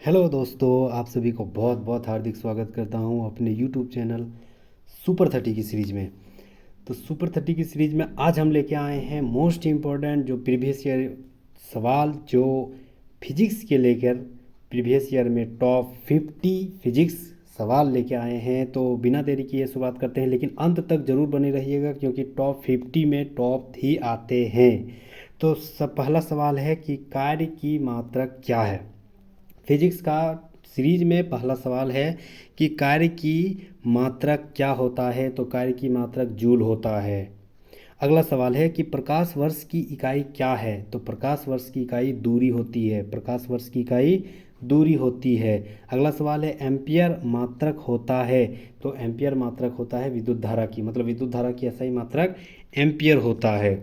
Hello दोस्तों, आप सभी को बहुत बहुत हार्दिक स्वागत करता हूं अपने यूट्यूब चैनल सुपर 30 की सीरीज़ में। तो सुपर 30 की सीरीज़ में आज हम लेके आए हैं मोस्ट इम्पॉर्टेंट जो प्रीवियस ईयर सवाल जो फिजिक्स के लेकर प्रीवियस ईयर में टॉप 50 फिजिक्स सवाल लेके आए हैं। तो बिना देरी किए शुरुआत करते हैं, लेकिन अंत तक ज़रूर बने रहिएगा क्योंकि टॉप 50 में टॉप ही आते हैं। तो पहला सवाल है कि कार्य की मात्रा क्या है। फिजिक्स का सीरीज में पहला सवाल है कि कार्य की मात्रक क्या होता है। तो कार्य की मात्रक जूल होता है। अगला सवाल है कि प्रकाश वर्ष की इकाई क्या है। तो प्रकाश वर्ष की इकाई दूरी होती है। प्रकाश वर्ष की इकाई दूरी होती है। अगला सवाल है एम्पियर मात्रक होता है। तो एम्पियर मात्रक होता है विद्युत धारा की, मतलब विद्युत धारा की ऐसा ही मात्रक एम्पियर होता है।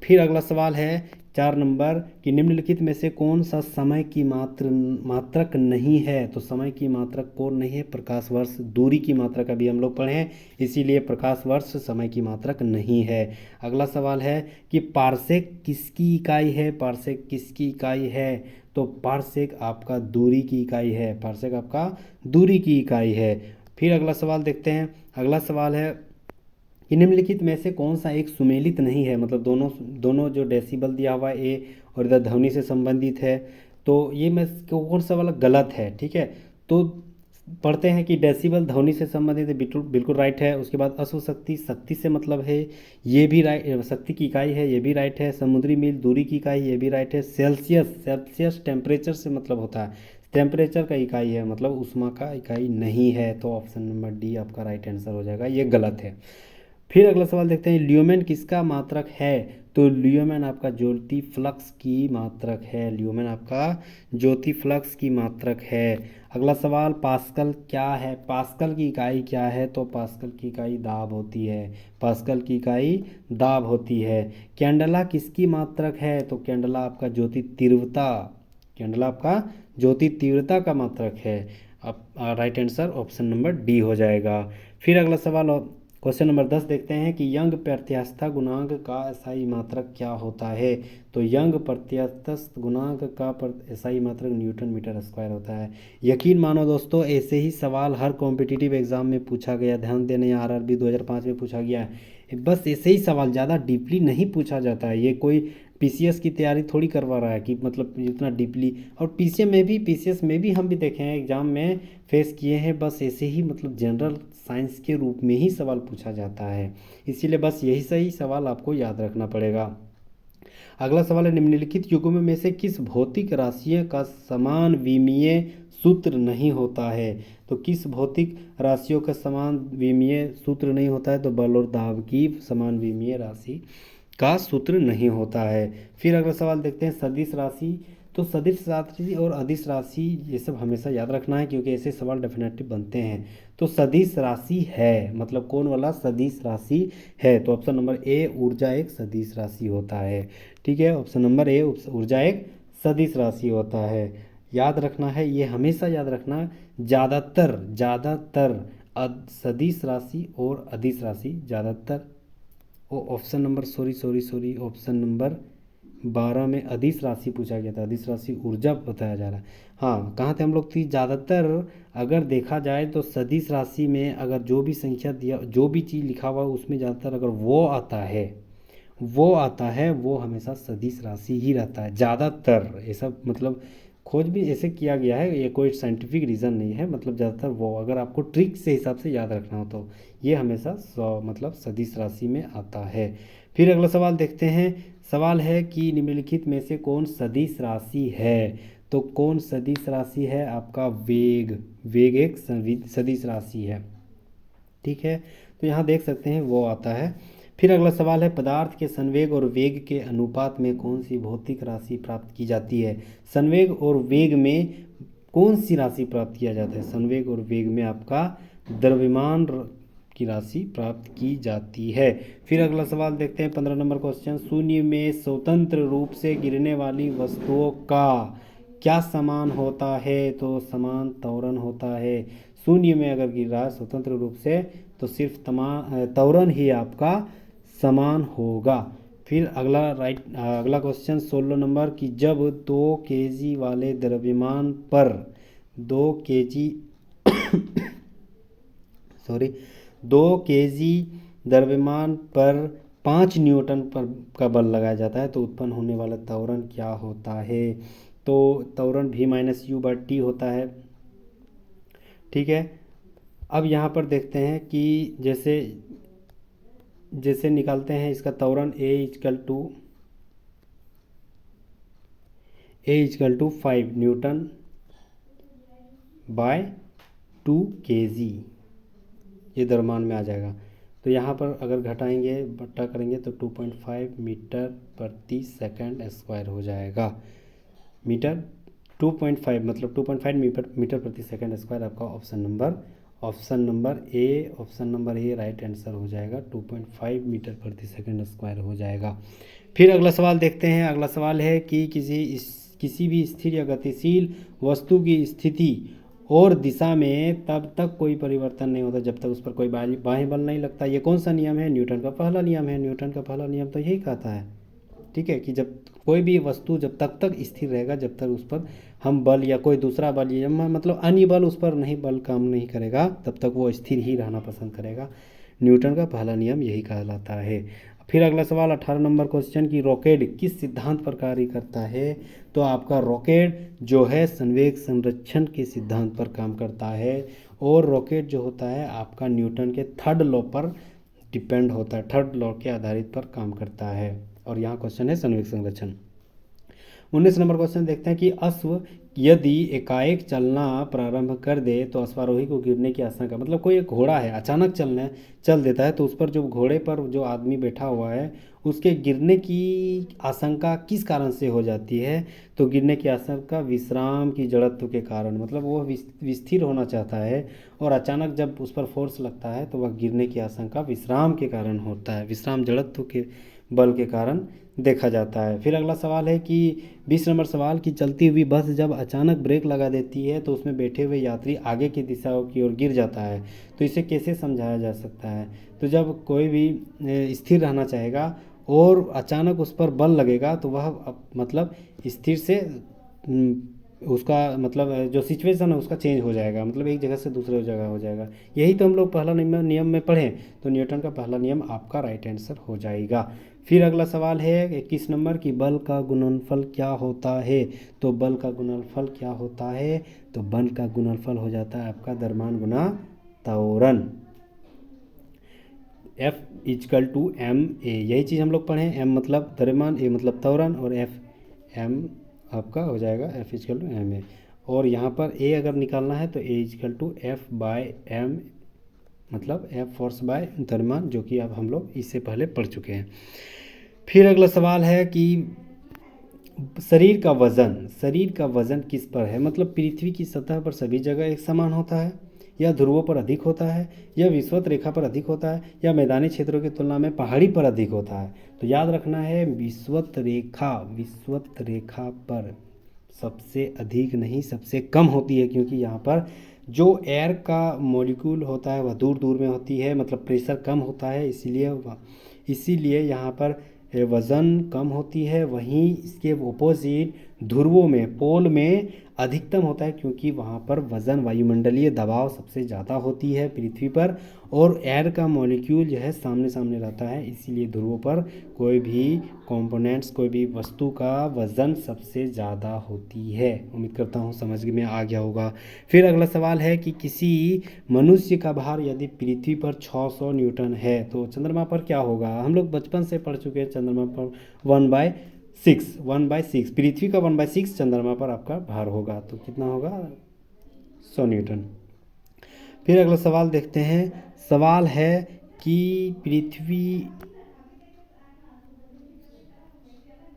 फिर अगला सवाल है 4 नंबर कि निम्नलिखित में से कौन सा समय की मात्रक नहीं है। तो समय की मात्रक कौन नहीं है? प्रकाश वर्ष। दूरी की मात्रक अभी हम लोग पढ़े हैं, इसीलिए प्रकाश वर्ष समय की मात्रक नहीं है। अगला सवाल है कि पारसेक किसकी इकाई है। पारसेक किसकी इकाई है? तो पारसेक आपका दूरी की इकाई है। पारसेक आपका दूरी की इकाई है। फिर अगला सवाल देखते हैं। अगला सवाल है कि निम्नलिखित में से कौन सा एक सुमेलित नहीं है। मतलब दोनों दोनों जो डेसिबल दिया हुआ है ए और इधर ध्वनि से संबंधित है, तो ये में कौन सा वाला गलत है। ठीक है, तो पढ़ते हैं कि डेसिबल ध्वनि से संबंधित है, बिल्कुल बिल्कुल राइट है। उसके बाद अश्व शक्ति, शक्ति से मतलब है, ये भी राइट, शक्ति की इकाई है, ये भी राइट है। समुद्री मील दूरी की इकाई, ये भी राइट है। सेल्सियस, सेल्सियस टेम्परेचर से मतलब होता है, टेम्परेचर का इकाई है, मतलब ऊष्मा का इकाई नहीं है। तो ऑप्शन नंबर डी आपका राइट आंसर हो जाएगा, ये गलत है। फिर अगला सवाल देखते हैं ल्यूमेन किसका मात्रक है। तो ल्यूमेन आपका ज्योति फ्लक्स की मात्रक है। ल्यूमेन आपका ज्योति फ्लक्स की मात्रक है। अगला सवाल पास्कल क्या है। पास्कल की इकाई क्या है। तो पास्कल की इकाई दाब होती है। पास्कल की इकाई दाब होती है। कैंडला किसकी मात्रक है। तो कैंडला आपका ज्योति तीव्रता, कैंडला आपका ज्योति तीव्रता का मात्रक है। अब right answer option number D हो जाएगा। फिर अगला सवाल क्वेश्चन नंबर 10 देखते हैं कि यंग प्रत्यास्थता गुणांक का एसआई मात्रक क्या होता है। तो यंग प्रत्यास्थ गुणांक का एसआई मात्रक न्यूटन मीटर स्क्वायर होता है। यकीन मानो दोस्तों, ऐसे ही सवाल हर कॉम्पिटिटिव एग्जाम में पूछा गया। ध्यान देने, आरआरबी 2005 में पूछा गया है। बस ऐसे ही सवाल, ज़्यादा डीपली नहीं पूछा जाता है। ये कोई पीसीएस की तैयारी थोड़ी करवा रहा है कि मतलब इतना डीपली। और पीसीएस में भी हम भी देखे हैं, एग्जाम में फेस किए हैं। बस ऐसे ही मतलब जनरल साइंस के रूप में ही सवाल पूछा जाता है, इसीलिए बस यही सही सवाल आपको याद रखना पड़ेगा। अगला सवाल है निम्नलिखित युग्म में से किस भौतिक राशियों का समान विमीय सूत्र नहीं होता है। तो किस भौतिक राशियों का समान विमीय सूत्र नहीं होता है। तो बल और दाब की समान विमीय राशि का सूत्र नहीं होता है। फिर अगला सवाल देखते हैं सदिश राशि। तो सदिश राशि और अदिश राशि ये सब हमेशा याद रखना है क्योंकि ऐसे सवाल डेफिनेटली बनते हैं। तो सदिश राशि है, मतलब कौन वाला सदिश राशि है। तो ऑप्शन नंबर ए ऊर्जा एक सदिश राशि होता है। ठीक है, ऑप्शन नंबर ए ऊर्जा एक सदिश राशि होता है। याद रखना है, ये हमेशा याद रखना। ज़्यादातर ज़्यादातर सदिश राशि और अदिश राशि ज़्यादातर option number sorry option number 12 में अदिश राशि पूछा गया था। अदिश राशि ऊर्जा बताया जा रहा है। हाँ, कहाँ थे हम लोग थी। ज़्यादातर अगर देखा जाए तो सदिश राशि में अगर जो भी संख्या दिया, जो भी चीज़ लिखा हुआ है उसमें ज़्यादातर अगर वो आता है वो हमेशा सदिश राशि ही रहता है ज़्यादातर। ऐसा मतलब खोज भी ऐसे किया गया है, ये कोई साइंटिफिक रीज़न नहीं है। मतलब ज़्यादातर वो, अगर आपको ट्रिक से हिसाब से याद रखना हो तो ये हमेशा मतलब सदिश राशि में आता है। फिर अगला सवाल देखते हैं। सवाल है कि निम्नलिखित में से कौन सदिश राशि है। तो कौन सदिश राशि है? आपका वेग। वेग एक सदिश राशि है। ठीक है, तो यहाँ देख सकते हैं वो आता है। फिर अगला सवाल है पदार्थ के संवेग और वेग के अनुपात में कौन सी भौतिक राशि प्राप्त की जाती है। संवेग और वेग में कौन सी राशि प्राप्त किया जाता है। संवेग और वेग में आपका द्रव्यमान की राशि प्राप्त की जाती है। फिर अगला सवाल देखते हैं 15 नंबर क्वेश्चन। शून्य में स्वतंत्र रूप से गिरने वाली वस्तुओं का क्या समान होता है। तो समान त्वरण होता है। शून्य में अगर गिर रहा है स्वतंत्र रूप से तो सिर्फ त्वरण ही आपका समान होगा। फिर अगला क्वेश्चन 16 नंबर कि जब 2 kg वाले द्रव्यमान पर 2 kg सॉरी 2 kg द्रव्यमान पर 5 न्यूटन पर का बल लगाया जाता है तो उत्पन्न होने वाला त्वरण क्या होता है। तो त्वरण v-u/t होता है। ठीक है, अब यहाँ पर देखते हैं कि जैसे निकालते हैं इसका त्वरण A = 5 न्यूटन बाय 2 kg ये द्रव्यमान में आ जाएगा। तो यहाँ पर अगर घटाएंगे बट्टा करेंगे तो 2.5 मीटर प्रति सेकंड स्क्वायर हो जाएगा। मीटर 2.5 मतलब 2.5 मीटर प्रति सेकंड स्क्वायर आपका option number A right answer हो जाएगा। 2.5 मीटर प्रति सेकंड स्क्वायर हो जाएगा। फिर अगला सवाल देखते हैं। अगला सवाल है कि किसी भी स्थिर या गतिशील वस्तु की स्थिति और दिशा में तब तक कोई परिवर्तन नहीं होता जब तक उस पर कोई बाह्य बल नहीं लगता। ये कौन सा नियम है? न्यूटन का पहला नियम है। न्यूटन का पहला नियम तो यही कहता है, ठीक है, कि जब कोई भी वस्तु जब तक स्थिर रहेगा जब तक उस पर हम बल या कोई दूसरा बल या मतलब अन्य बल उस पर बल काम नहीं करेगा तब तक वो स्थिर ही रहना पसंद करेगा। न्यूटन का पहला नियम यही कहलाता है। फिर अगला सवाल 18 नंबर क्वेश्चन की रॉकेट किस सिद्धांत पर कार्य करता है। तो आपका रॉकेट जो है संवेग संरक्षण के सिद्धांत पर काम करता है और रॉकेट जो होता है आपका न्यूटन के थर्ड लॉ पर डिपेंड होता है, थर्ड लॉ के आधारित पर काम करता है। और यहाँ क्वेश्चन है संवेग संरक्षण। 19 नंबर क्वेश्चन देखते हैं कि अश्व यदि एकाएक चलना प्रारंभ कर दे तो अश्वारोही को गिरने की आशंका, मतलब कोई एक घोड़ा है अचानक चल देता है तो उस पर जो घोड़े पर जो आदमी बैठा हुआ है उसके गिरने की आशंका किस कारण से हो जाती है। तो गिरने की आशंका विश्राम की जड़त्व के कारण, मतलब वो स्थिर होना चाहता है और अचानक जब उस पर फोर्स लगता है तो वह गिरने की आशंका विश्राम के कारण होता है, विश्राम जड़त्व के बल के कारण देखा जाता है। फिर अगला सवाल है कि 20 नंबर सवाल की चलती हुई बस जब अचानक ब्रेक लगा देती है तो उसमें बैठे हुए यात्री आगे की दिशा की ओर गिर जाता है। तो इसे कैसे समझाया जा सकता है। तो जब कोई भी स्थिर रहना चाहेगा और अचानक उस पर बल लगेगा तो वह मतलब स्थिर से उसका मतलब जो सिचुएशन है उसका चेंज हो जाएगा, मतलब एक जगह से दूसरे जगह हो जाएगा। यही तो हम लोग पहला नियम में पढ़ें, तो न्यूटन का पहला नियम आपका राइट आंसर हो जाएगा। फिर अगला सवाल है 21 नंबर की बल का गुणनफल क्या होता है। तो बल का गुणनफल क्या होता है। तो बल का गुणनफल हो जाता है आपका द्रव्यमान गुना त्वरण, F=ma। यही चीज़ हम लोग पढ़ें, m मतलब द्रव्यमान, a मतलब त्वरण और m आपका हो जाएगा F=ma। और यहाँ पर a अगर निकालना है तो a=F/m मतलब F फोर्स बाय द्रव्यमान, जो कि अब हम लोग इससे पहले पढ़ चुके हैं। फिर अगला सवाल है कि शरीर का वजन किस पर है। मतलब पृथ्वी की सतह पर सभी जगह एक समान होता है या ध्रुवों पर अधिक होता है या विषुवत रेखा पर अधिक होता है या मैदानी क्षेत्रों की तुलना में पहाड़ी पर अधिक होता है। तो याद रखना है विषुवत रेखा पर सबसे अधिक नहीं सबसे कम होती है, क्योंकि यहाँ पर जो एयर का मॉलिक्यूल होता है वह दूर दूर में होती है, मतलब प्रेशर कम होता है, इसीलिए यहाँ पर वज़न कम होती है। वहीं इसके ऑपोजिट ध्रुवों में पोल में अधिकतम होता है, क्योंकि वहाँ पर वज़न वायुमंडलीय दबाव सबसे ज़्यादा होती है पृथ्वी पर और एयर का मॉलिक्यूल जो है सामने सामने रहता है, इसीलिए ध्रुवों पर कोई भी कंपोनेंट्स कोई भी वस्तु का वज़न सबसे ज़्यादा होती है। उम्मीद करता हूँ समझ में आ गया होगा। फिर अगला सवाल है कि किसी मनुष्य का भार यदि पृथ्वी पर 600 न्यूटन है तो चंद्रमा पर क्या होगा। हम लोग बचपन से पढ़ चुके हैं, चंद्रमा पर 1/6 पृथ्वी का 1/6 चंद्रमा पर आपका भार होगा, तो कितना होगा 100 न्यूटन। फिर अगला सवाल देखते हैं। सवाल है कि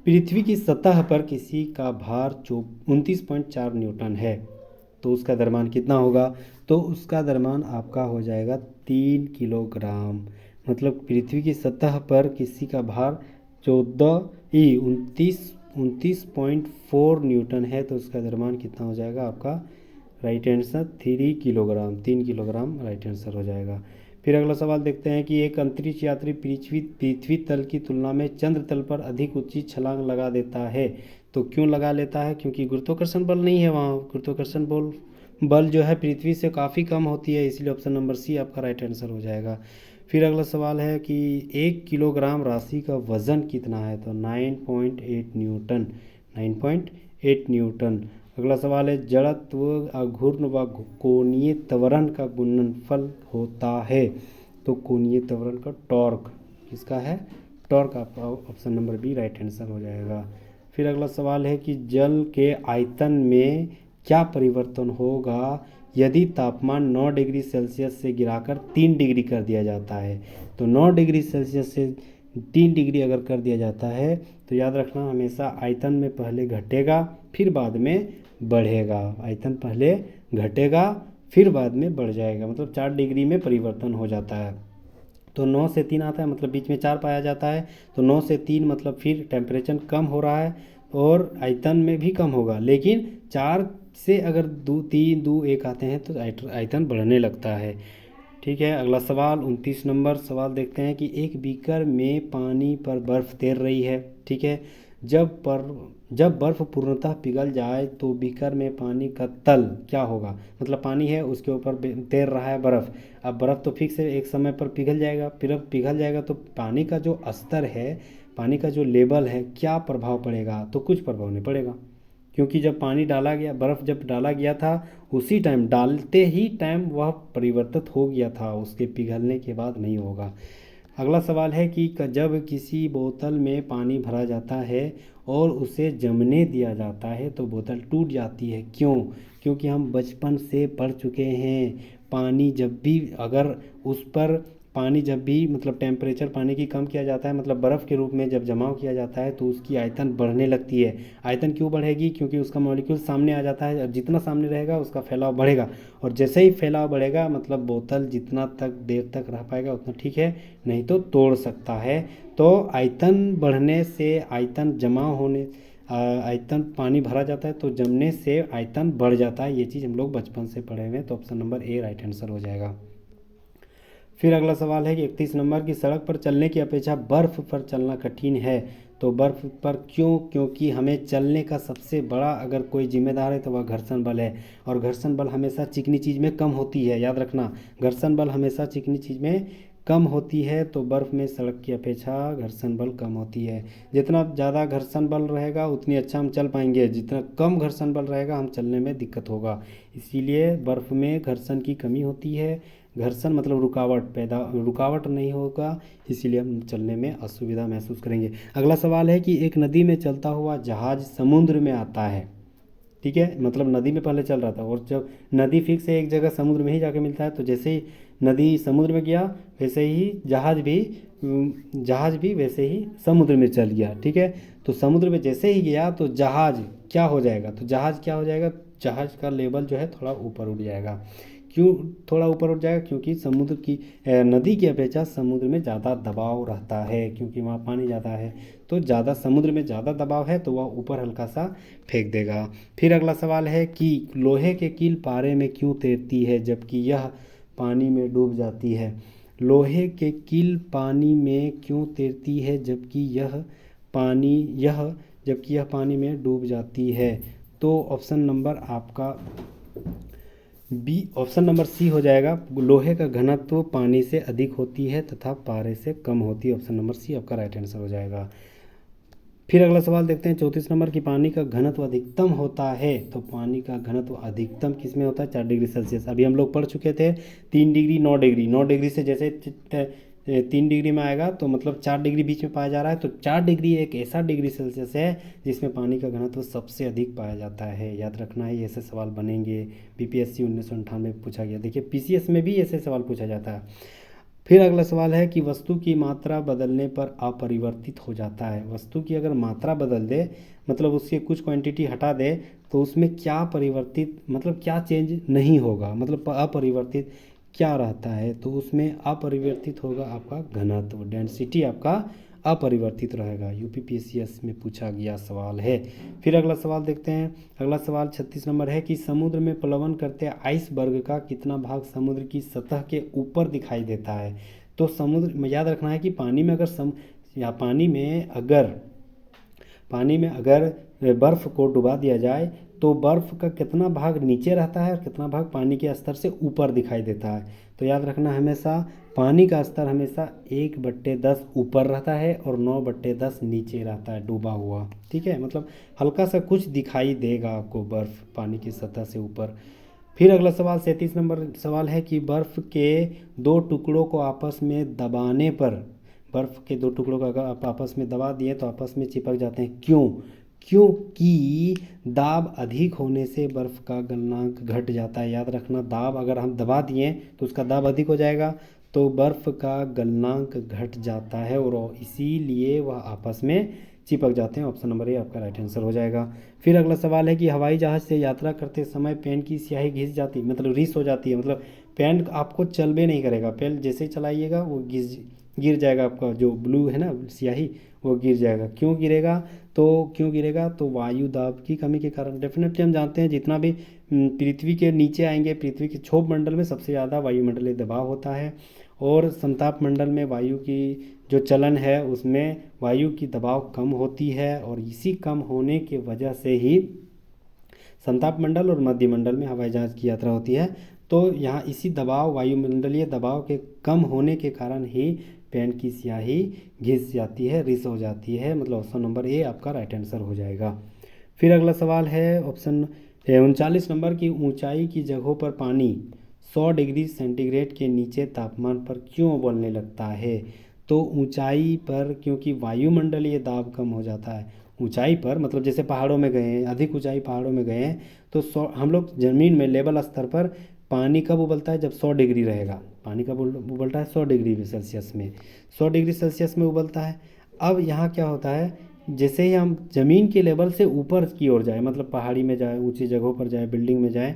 पृथ्वी की सतह पर किसी का भार 29.4 न्यूटन है तो उसका द्रव्यमान कितना होगा। तो उसका द्रव्यमान आपका हो जाएगा 3 किलोग्राम। मतलब पृथ्वी की सतह पर किसी का भार 29.4 न्यूटन है तो उसका द्रव्यमान कितना हो जाएगा आपका right answer 3 kilogram right answer हो जाएगा। फिर अगला सवाल देखते हैं कि एक अंतरिक्ष यात्री पृथ्वी तल की तुलना में चंद्र तल पर अधिक ऊंची छलांग लगा देता है, तो क्यों लगा लेता है? क्योंकि गुरुत्वाकर्षण बल नहीं है वहाँ, गुरुत्वाकर्षण बल जो है पृथ्वी से काफ़ी कम होती है, इसलिए ऑप्शन नंबर सी आपका राइट आंसर हो जाएगा। फिर अगला सवाल है कि 1 किलोग्राम राशि का वजन कितना है? तो 9.8 न्यूटन, 9.8 न्यूटन। अगला सवाल है जड़त्व, आघूर्ण व कोणीय त्वरण का गुणनफल होता है, तो कोणीय त्वरण का टॉर्क किसका है? टॉर्क आपका option number B right answer हो जाएगा। फिर अगला सवाल है कि जल के आयतन में क्या परिवर्तन होगा यदि तापमान 9 डिग्री सेल्सियस से गिराकर 3 डिग्री कर दिया जाता है? तो 9 डिग्री सेल्सियस से 3 डिग्री अगर कर दिया जाता है तो याद रखना हमेशा आयतन में पहले घटेगा फिर बाद में बढ़ेगा, आयतन पहले घटेगा फिर बाद में बढ़ जाएगा, मतलब 4 डिग्री में परिवर्तन हो जाता है। तो 9 से 3 आता है, मतलब बीच में 4 पाया जाता है, तो 9 से 3 मतलब फिर टेम्परेचर कम हो रहा है और आयतन में भी कम होगा, लेकिन 4 से अगर 2 3 2 1 आते हैं तो आयतन बढ़ने लगता है। ठीक है, अगला सवाल 29 नंबर सवाल देखते हैं कि एक बीकर में पानी पर बर्फ़ तैर रही है। ठीक है, जब बर्फ़ पूर्णतः पिघल जाए तो बीकर में पानी का तल क्या होगा? मतलब पानी है उसके ऊपर तैर रहा है बर्फ़, अब बर्फ़ तो फिक्स है, एक समय पर पिघल जाएगा, फिर अब पिघल जाएगा तो पानी का जो स्तर है, पानी का जो लेवल है, क्या प्रभाव पड़ेगा? तो कुछ प्रभाव नहीं पड़ेगा, क्योंकि जब पानी डाला गया, बर्फ़ जब डाला गया था उसी टाइम, डालते ही टाइम वह परिवर्तित हो गया था, उसके पिघलने के बाद नहीं होगा। अगला सवाल है कि जब किसी बोतल में पानी भरा जाता है और उसे जमने दिया जाता है तो बोतल टूट जाती है, क्यों? क्योंकि हम बचपन से पढ़ चुके हैं, पानी जब भी अगर उस पर पानी जब भी मतलब टेम्परेचर पानी की कम किया जाता है, मतलब बर्फ़ के रूप में जब जमाव किया जाता है तो उसकी आयतन बढ़ने लगती है। आयतन क्यों बढ़ेगी? क्योंकि उसका मॉलिक्यूल सामने आ जाता है, और जितना सामने रहेगा उसका फैलाव बढ़ेगा, और जैसे ही फैलाव बढ़ेगा मतलब बोतल जितना तक देर तक रह पाएगा उतना ठीक है, नहीं तो तोड़ सकता है। तो आयतन बढ़ने से आयतन जमा होने आयतन पानी भरा जाता है तो जमने से आयतन बढ़ जाता है, ये चीज़ हम लोग बचपन से पढ़े हुए हैं, तो option number A right answer हो जाएगा। फिर अगला सवाल है कि 31 नंबर की सड़क पर चलने की अपेक्षा बर्फ़ पर चलना कठिन है, तो बर्फ़ पर क्यों? क्योंकि हमें चलने का सबसे बड़ा अगर कोई जिम्मेदार है तो वह घर्षण बल है, और घर्षण बल हमेशा चिकनी चीज़ में कम होती है, याद रखना घर्षण बल हमेशा चिकनी चीज़ में कम होती है, तो बर्फ़ में सड़क की अपेक्षा घर्षण बल कम होती है। जितना ज़्यादा घर्षण बल रहेगा उतनी अच्छा हम चल पाएंगे, जितना कम घर्षण बल रहेगा हम चलने में दिक्कत होगा, इसीलिए बर्फ़ में घर्षण की कमी होती है। घर्षण मतलब रुकावट नहीं होगा, इसीलिए हम चलने में असुविधा महसूस करेंगे। अगला सवाल है कि एक नदी में चलता हुआ जहाज समुद्र में आता है। ठीक है, मतलब नदी में पहले चल रहा था और जब नदी फिक्स है एक जगह समुद्र में ही जाके मिलता है, तो जैसे ही नदी समुद्र में गया वैसे ही जहाज भी वैसे ही समुद्र में चल गया। ठीक है, तो समुद्र में जैसे ही गया तो जहाज क्या हो जाएगा? तो जहाज क्या हो जाएगा? जहाज का लेवल जो है थोड़ा ऊपर उठ जाएगा। क्यों थोड़ा ऊपर उठ जाएगा? क्योंकि नदी की अपेक्षा समुद्र में ज़्यादा दबाव रहता है, क्योंकि वहाँ पानी ज़्यादा है, तो ज़्यादा समुद्र में ज़्यादा दबाव है तो वह ऊपर हल्का सा फेंक देगा। फिर अगला सवाल है कि लोहे के कील पारे में क्यों तैरती है जबकि यह पानी में डूब जाती है? लोहे के कील पानी में क्यों तैरती है जबकि यह पानी में डूब जाती है? तो ऑप्शन नंबर आपका बी, ऑप्शन नंबर सी हो जाएगा। लोहे का घनत्व पानी से अधिक होती है तथा पारे से कम होती है, ऑप्शन नंबर सी आपका राइट आंसर हो जाएगा। फिर अगला सवाल देखते हैं 34 नंबर की पानी का घनत्व अधिकतम होता है, तो पानी का घनत्व अधिकतम किस में होता है? 4 डिग्री सेल्सियस। अभी हम लोग पढ़ चुके थे 3 डिग्री 9 डिग्री, 9 डिग्री से जैसे 3 डिग्री में आएगा तो मतलब 4 डिग्री बीच में पाया जा रहा है, तो 4 डिग्री एक ऐसा डिग्री सेल्सियस है जिसमें पानी का घनत्व सबसे अधिक पाया जाता है। याद रखना है, ऐसे सवाल बनेंगे, बीपीएससी 1998 में पूछा गया, देखिए पीसीएस में भी ऐसे सवाल पूछा जाता है। फिर अगला सवाल है कि वस्तु की मात्रा बदलने पर अपरिवर्तित हो जाता है। वस्तु की अगर मात्रा बदल दे, मतलब उसकी कुछ क्वांटिटी हटा दे, तो उसमें क्या परिवर्तित मतलब क्या चेंज नहीं होगा, मतलब अपरिवर्तित क्या रहता है? तो उसमें अपरिवर्तित होगा आपका घनत्व, डेंसिटी आपका अपरिवर्तित रहेगा। यूपीपीएससी में पूछा गया सवाल है। फिर अगला सवाल देखते हैं। अगला सवाल 36 नंबर है कि समुद्र में प्लवन करते आइसबर्ग का कितना भाग समुद्र की सतह के ऊपर दिखाई देता है। तो समुद्र में याद रखना है कि पानी में अगर बर्फ़ को डुबा दिया जाए तो बर्फ़ का कितना भाग नीचे रहता है और कितना भाग पानी के स्तर से ऊपर दिखाई देता है। तो याद रखना, हमेशा पानी का स्तर हमेशा 1/10 ऊपर रहता है और 9/10 नीचे रहता है डूबा हुआ। ठीक है, मतलब हल्का सा कुछ दिखाई देगा आपको बर्फ़ पानी की सतह से ऊपर। फिर अगला सवाल 37 नंबर सवाल है कि बर्फ़ के दो टुकड़ों को आपस में दबाने पर, बर्फ़ के दो टुकड़ों को अगर आप आपस में दबा दिए तो आपस में चिपक जाते हैं, क्यों? क्योंकि दाब अधिक होने से बर्फ़ का गलनांक घट जाता है। याद रखना, दाब अगर हम दबा दिए तो उसका दाब अधिक हो जाएगा, तो बर्फ़ का गलनांक घट जाता है और इसीलिए वह आपस में चिपक जाते हैं। ऑप्शन नंबर ए आपका राइट आंसर हो जाएगा। फिर अगला सवाल है कि हवाई जहाज़ से यात्रा करते समय पेन की स्याही घिस जाती, मतलब रिस हो जाती है, मतलब पेन आपको चलबे नहीं करेगा, पेन जैसे ही चलाइएगा वो गिर जाएगा, आपका जो ब्लू है ना स्याही वो गिर जाएगा। क्यों गिरेगा? तो वायु दाब की कमी के कारण। डेफिनेटली हम जानते हैं जितना भी पृथ्वी के नीचे आएंगे, पृथ्वी के क्षोभ मंडल में सबसे ज़्यादा वायुमंडलीय दबाव होता है और समताप मंडल में वायु की जो चलन है उसमें वायु की दबाव कम होती है और इसी कम होने के वजह से ही समताप मंडल और मध्य मंडल में हवाई जहाज़ की यात्रा होती है। तो यहाँ इसी दबाव, वायुमंडलीय दबाव के कम होने के कारण ही पेन की स्याही घिस जाती है, रिस हो जाती है। मतलब ऑप्शन नंबर ए आपका राइट आंसर हो जाएगा। फिर अगला सवाल है ऑप्शन 39 नंबर की ऊंचाई की जगहों पर पानी 100 डिग्री सेंटीग्रेड के नीचे तापमान पर क्यों उबलने लगता है। तो ऊंचाई पर क्योंकि वायुमंडलीय दाब कम हो जाता है। ऊंचाई पर मतलब जैसे पहाड़ों में गए हैं, अधिक ऊंचाई पहाड़ों में गए हैं तो हम लोग ज़मीन में लेवल स्तर पर पानी कब उबलता है? जब 100 डिग्री रहेगा। पानी कब उबलता है? 100 डिग्री सेल्सियस में, 100 डिग्री सेल्सियस में उबलता है। अब यहाँ क्या होता है, जैसे ही हम ज़मीन के लेवल से ऊपर की ओर जाए, मतलब पहाड़ी में जाए, ऊंची जगहों पर जाए, बिल्डिंग में जाए,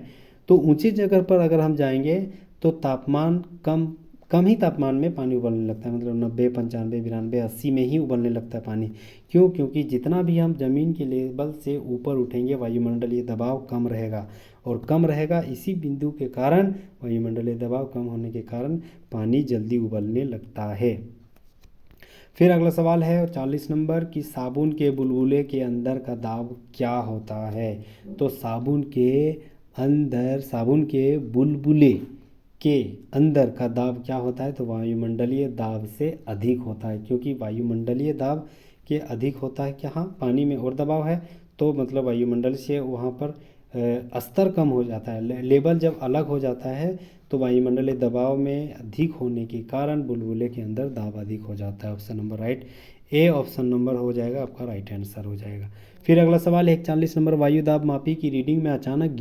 तो ऊंची जगह पर अगर हम जाएंगे तो तापमान कम ही तापमान में पानी उबलने लगता है, मतलब 90, 95, 92, 80 में ही उबलने लगता है पानी। क्यों? क्योंकि जितना भी हम ज़मीन के लेवल से ऊपर उठेंगे वायुमंडलीय दबाव कम रहेगा और कम रहेगा इसी बिंदु के कारण, वायुमंडलीय दबाव कम होने के कारण पानी जल्दी उबलने लगता है। फिर अगला सवाल है 40 नंबर कि साबुन के बुलबुले के अंदर का दाब क्या होता है। तो साबुन के बुलबुले के अंदर का दाब क्या होता है? तो वायुमंडलीय दाब से अधिक होता है, क्योंकि वायुमंडलीय दाब के अधिक होता है क्या, हाँ पानी में और दबाव है तो मतलब वायुमंडल से वहाँ पर स्तर कम हो जाता है, लेवल जब अलग हो जाता है तो वायुमंडलीय दबाव में अधिक होने के कारण बुलबुले के अंदर दाब अधिक हो जाता है। Option number right A option number हो जाएगा आपका राइट आंसर हो जाएगा। फिर अगला सवाल 41 नंबर वायु दाब मापी की रीडिंग में अचानक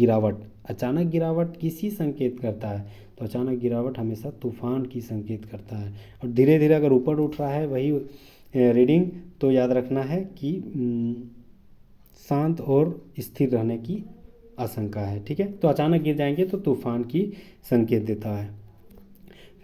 गिरावट किसी संकेत करता है। तो अचानक गिरावट हमेशा तूफान की संकेत करता है और धीरे धीरे अगर ऊपर उठ रहा है वही रीडिंग तो याद रखना है कि शांत और स्थिर रहने की आशंका है। ठीक है, तो अचानक गिर जाएंगे तो तूफान की संकेत देता है।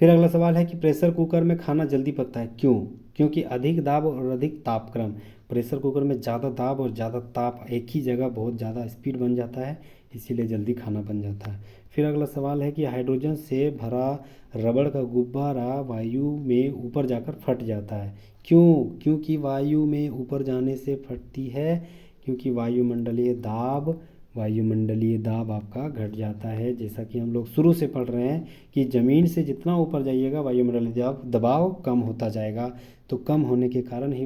फिर अगला सवाल है कि प्रेशर कुकर में खाना जल्दी पकता है, क्यों? क्योंकि अधिक दाब और अधिक तापक्रम। प्रेशर कुकर में ज़्यादा दाब और ज़्यादा ताप एक ही जगह बहुत ज़्यादा स्पीड बन जाता है, इसीलिए जल्दी खाना बन जाता है। फिर अगला सवाल है कि हाइड्रोजन से भरा रबड़ का गुब्बारा वायु में ऊपर जाकर फट जाता है, क्यों? क्योंकि वायु में ऊपर जाने से फटती है क्योंकि वायुमंडलीय दाब आपका घट जाता है। जैसा कि हम लोग शुरू से पढ़ रहे हैं कि ज़मीन से जितना ऊपर जाइएगा वायुमंडलीय दबाव कम होता जाएगा, तो कम होने के कारण ही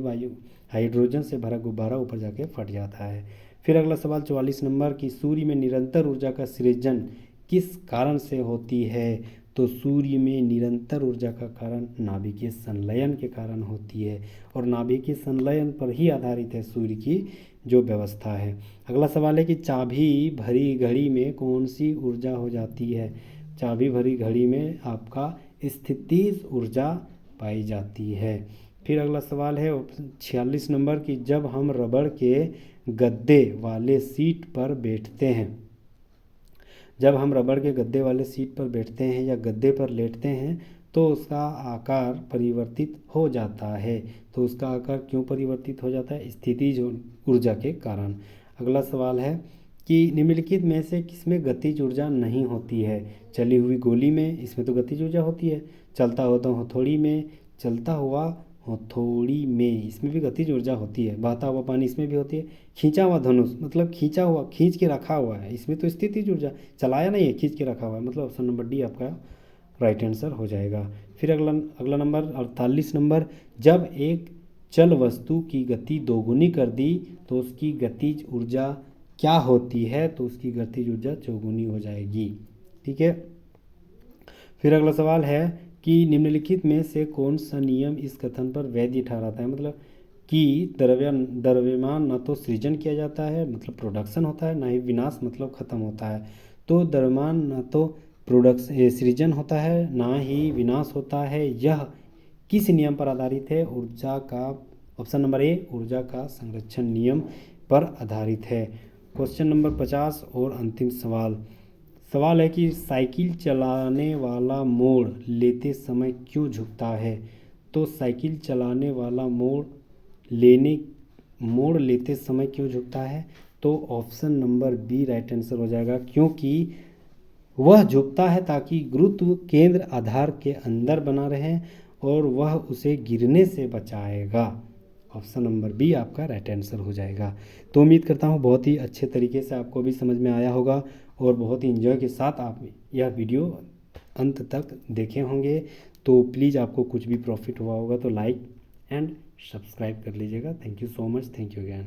हाइड्रोजन से भरा गुब्बारा ऊपर जाके फट जाता है। फिर अगला सवाल 44 नंबर कि सूर्य में निरंतर ऊर्जा का सृजन किस कारण से होती है। तो सूर्य में निरंतर ऊर्जा का कारण नाभिकीय संलयन के कारण होती है और नाभिकीय संलयन पर ही आधारित है सूर्य की जो व्यवस्था है। अगला सवाल है कि चाबी भरी घड़ी में कौन सी ऊर्जा हो जाती है। चाबी भरी घड़ी में आपका स्थितिज ऊर्जा पाई जाती है। फिर अगला सवाल है 46 नंबर की जब हम रबड़ के गद्दे वाले सीट पर बैठते हैं या गद्दे पर लेटते हैं तो उसका आकार परिवर्तित हो जाता है। तो उसका आकार क्यों परिवर्तित हो जाता है? स्थितिज ऊर्जा के कारण। अगला सवाल है कि निम्नलिखित में से किसमें गतिज ऊर्जा नहीं होती है? चली हुई गोली में, इसमें तो गतिज ऊर्जा होती है। चलता हुआ हथौड़ी में, चलता हुआ हथौड़ी में इसमें भी गतिज ऊर्जा होती है। बहता हुआ पानी इसमें भी होती है। खींचा हुआ धनुष मतलब खींचा हुआ, खींच के रखा हुआ है, इसमें तो स्थितिज ऊर्जा, चलाया नहीं है, खींच के रखा हुआ है, मतलब ऑप्शन नंबर डी आपका राइट आंसर हो जाएगा। फिर अगला अगला नंबर 48 नंबर, जब एक चल वस्तु की गति दोगुनी कर दी तो उसकी गतिज ऊर्जा क्या होती है? तो उसकी गतिज ऊर्जा चौगुनी हो जाएगी। ठीक है। फिर अगला सवाल है कि निम्नलिखित में से कौन सा नियम इस कथन पर वैध ठहराता है? मतलब कि द्रव्यमान न तो सृजन किया जाता है मतलब प्रोडक्शन होता है, ना ही विनाश मतलब खत्म होता है। तो द्रव्यमान न तो प्रोडक्शन सृजन होता है, ना ही विनाश होता है। यह किस नियम पर आधारित है? ऊर्जा का, ऑप्शन नंबर ए, ऊर्जा का संरक्षण नियम पर आधारित है। क्वेश्चन नंबर 50 और अंतिम सवाल। सवाल है कि साइकिल चलाने वाला मोड़ लेते समय क्यों झुकता है? तो साइकिल चलाने वाला मोड़ लेते समय क्यों झुकता है? तो option number B right answer हो जाएगा, क्योंकि वह झुकता है ताकि गुरुत्व केंद्र आधार के अंदर बना रहे और वह उसे गिरने से बचाएगा। ऑप्शन नंबर बी आपका राइट आंसर हो जाएगा। तो उम्मीद करता हूँ बहुत ही अच्छे तरीके से आपको भी समझ में आया होगा और बहुत ही इन्जॉय के साथ आप यह वीडियो अंत तक देखे होंगे। तो प्लीज़ आपको कुछ भी प्रॉफिट हुआ होगा तो लाइक एंड सब्सक्राइब कर लीजिएगा। Thank you so much, thank you again.